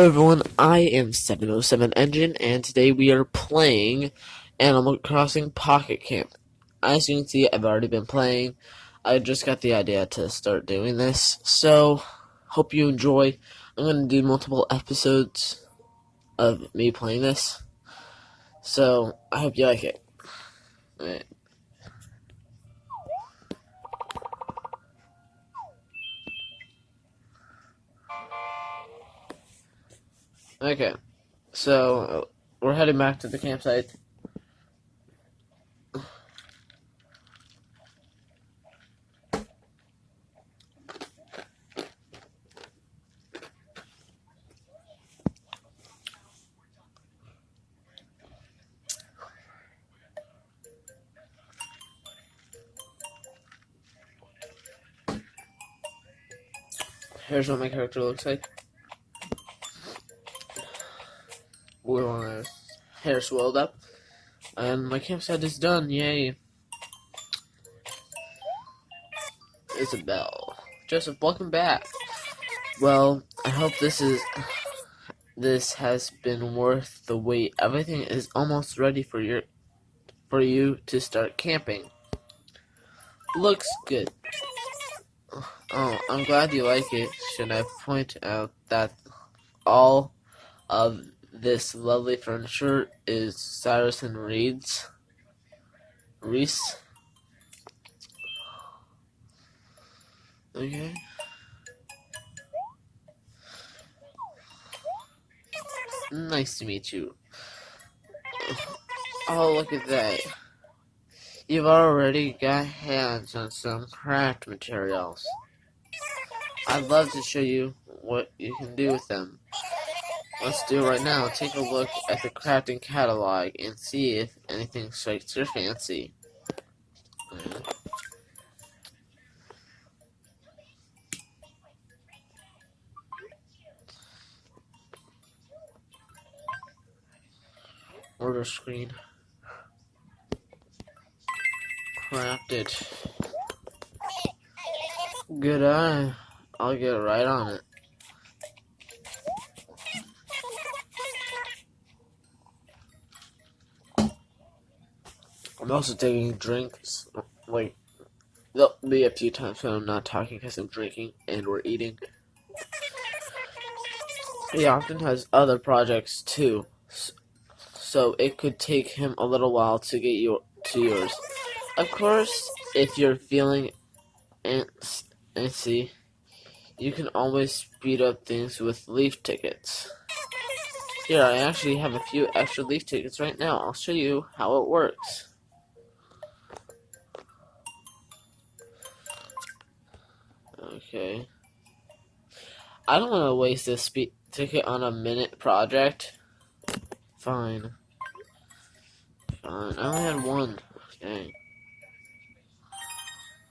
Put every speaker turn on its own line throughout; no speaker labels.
Hello everyone, I am 707 Engine, and today we are playing Animal Crossing Pocket Camp. As you can see, I've already been playing. I just got the idea to start doing this, so hope you enjoy. I'm going to do multiple episodes of me playing this, so I hope you like it. Alright. Okay, so we're heading back to the campsite. Here's what my character looks like. We're on a hair swelled up. And my campsite is done, yay. Isabelle. Joseph, welcome back. Well, I hope this has been worth the wait. Everything is almost ready for you to start camping. Looks good. Oh, I'm glad you like it. Should I point out that all of this lovely furniture is Cyrus and Reese? Okay. Nice to meet you. Oh, look at that. You've already got hands on some craft materials. I'd love to show you what you can do with them. Let's do it right now. Take a look at the crafting catalog and see if anything strikes your fancy. Order screen. Crafted. Good eye. I'll get right on it. I'm also taking drinks. Like, there'll be a few times when I'm not talking because I'm drinking and we're eating. He often has other projects too, so it could take him a little while to get to yours. Of course, if you're feeling antsy, you can always speed up things with leaf tickets. Here, I actually have a few extra leaf tickets right now. I'll show you how it works. Okay. I don't want to waste this ticket on a minute project. Fine. Fine. I only had one. Okay.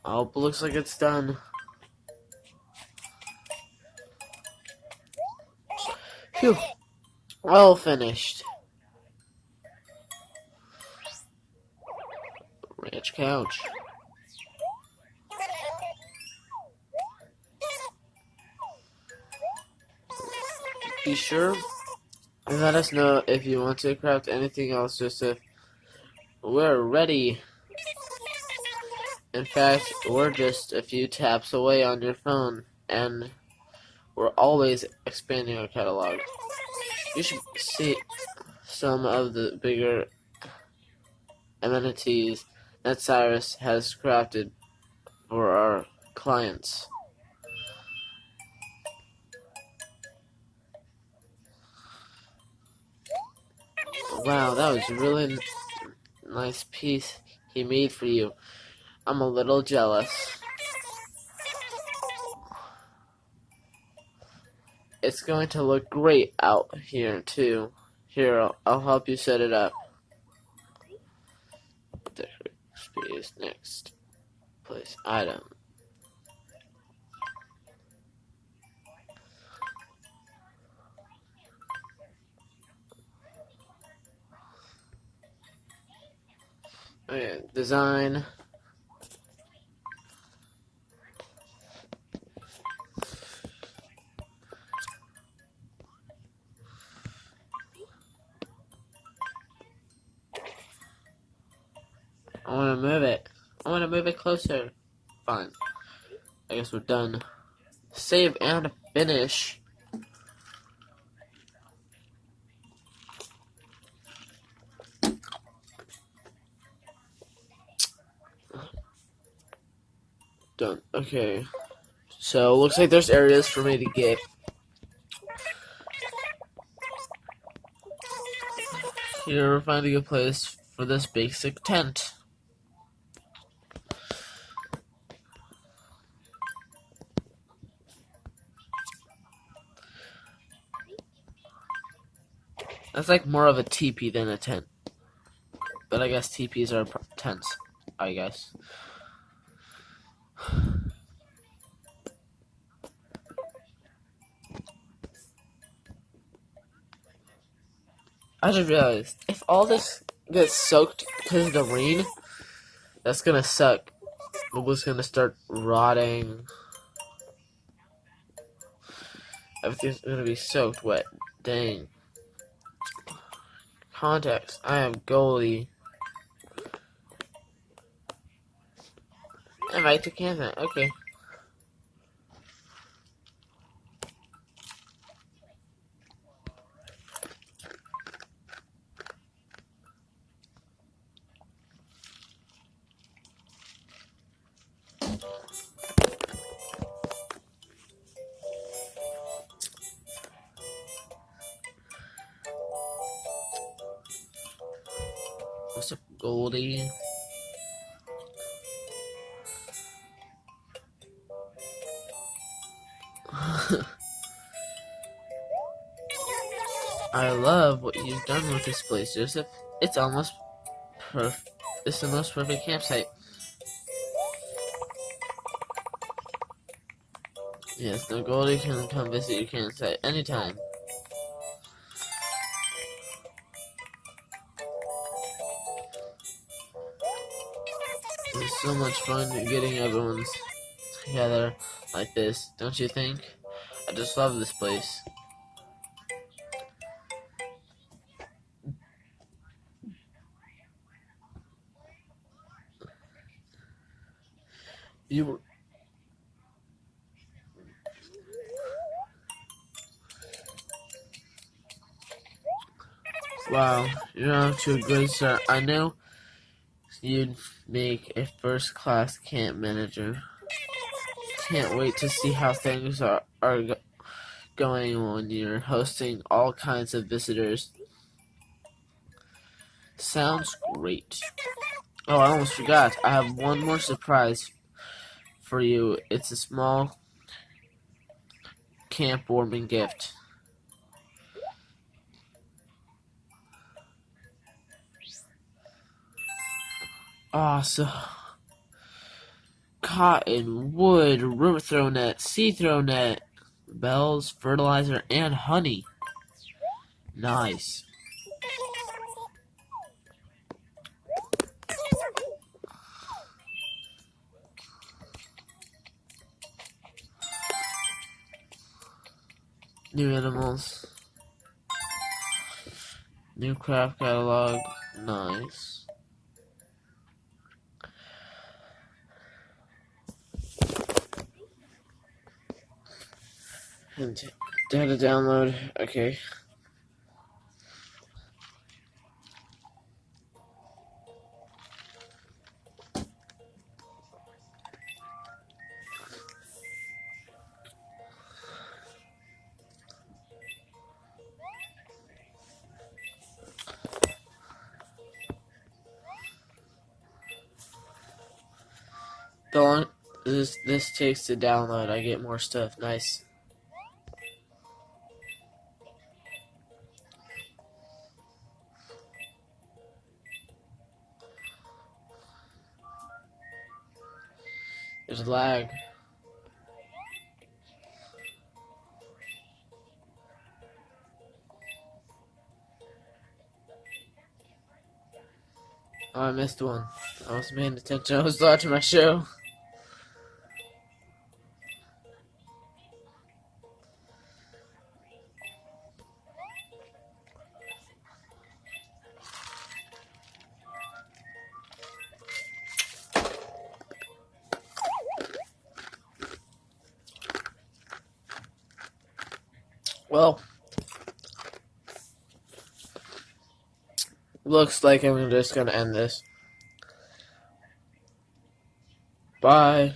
Oh, but looks like it's done. Phew. Well finished. Ranch couch. Be sure and let us know if you want to craft anything else, Joseph. We're ready. In fact, we're just a few taps away on your phone, and we're always expanding our catalog. You should see some of the bigger amenities that Cyrus has crafted for our clients. Wow, that was a really nice piece he made for you. I'm a little jealous. It's going to look great out here, too. Here, I'll help you set it up. Decorate space next. Place item. Okay, design. I want to move it. I want to move it closer. Fine. I guess we're done. Save and finish. Done. Okay. So, looks like there's areas for me to get. Here, we're finding a place for this basic tent. That's like more of a teepee than a tent. But I guess teepees are tents, I guess. I just realized, if all this gets soaked because of the rain, that's gonna suck. The wood's gonna start rotting. Everything's gonna be soaked wet. Dang. Context. I am goalie. Invite to campsite. Okay. What's up, Goldie? I love what you've done with this place, Joseph. It's almost perfect. It's the most perfect campsite. Yes, the Goldie can come visit your campsite anytime. It's so much fun getting everyone together like this, don't you think? I just love this place. Wow, you're off to a great start. I know you'd make a first-class camp manager. Can't wait to see how things are going when you're hosting all kinds of visitors. Sounds great. Oh, I almost forgot. I have one more surprise for you. It's a small camp warming gift. Awesome. Cotton, wood, river throw net, sea throw net, bells, fertilizer, and honey. Nice. New animals. New craft catalog. Nice. And data download. Okay. The long this takes to download, I get more stuff. Nice. There's lag. Oh, I missed one. I wasn't paying attention. I was watching my show. Well, looks like I'm just gonna end this. Bye.